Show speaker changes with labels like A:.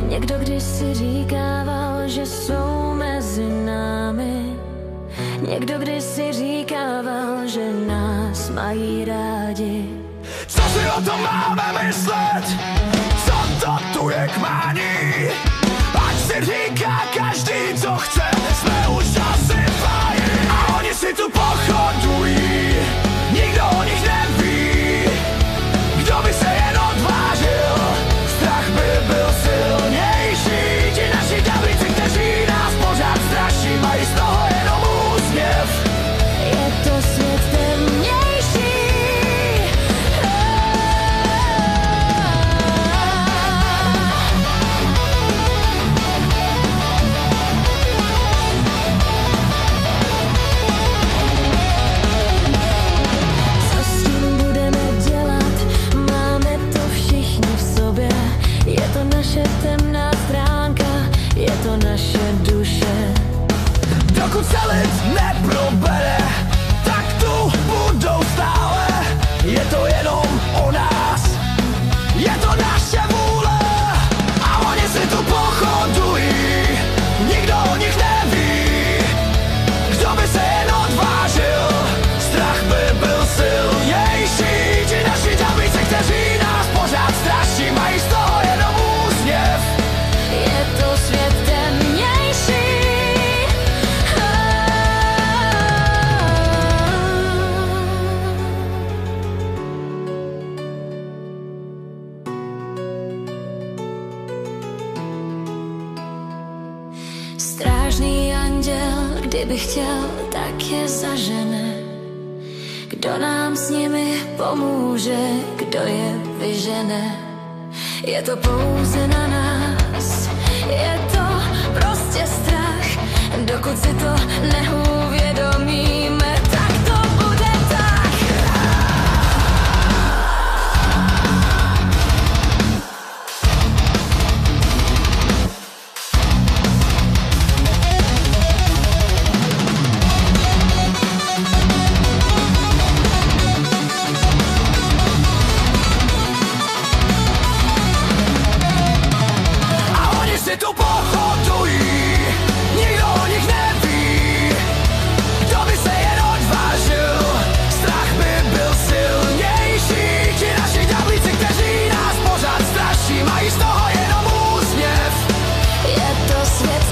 A: Někdo kdysi říkával, že jsou mezi námi. Někdo kdysi říkával, že nás mají rádi.
B: Co si o tom máme myslet? Co to tu je k mání? Ať si říká každý, co chce, jsme už asi fajn. A oni si tu pochodují, nikdo o nich neví. Kdo by se jen odvážil, strach by byl silnější. Ti naši ďáblici, kteří nás pořád straší, mají z toho jenom úsměv.
A: Je to svět temnější. Co s tím budeme dělat? Máme to všichni v sobě. Je to naše temná stránka, je to naše duše.
B: Dokud se lid neprobere, tak tu budou stále. Je to jenom o nás, je to naše vůle. A oni si tu pochodují, nikdo o nich neví. Kdo by se jen odvážil, strach by byl silnější. Ti naši ďáblici, kteří nás pořád straší, mají z toho jenom úsměv.
A: Je to svět temnější. Strážný anděl, kdyby chtěl, tak je zažene. Kdo nám s nimi pomůže, kdo je vyžene? Je to pouze na nás, je to prostě strach. Dokud si to neuvědomíme, tak to bude tak.
B: A oni si tu pochodují, nikdo o nich neví. Kdo by se jen odvážil, strach by byl silnější. Ti naši ďáblici, kteří nás pořád straší, mají z toho jenom úsměv.
A: Je to svět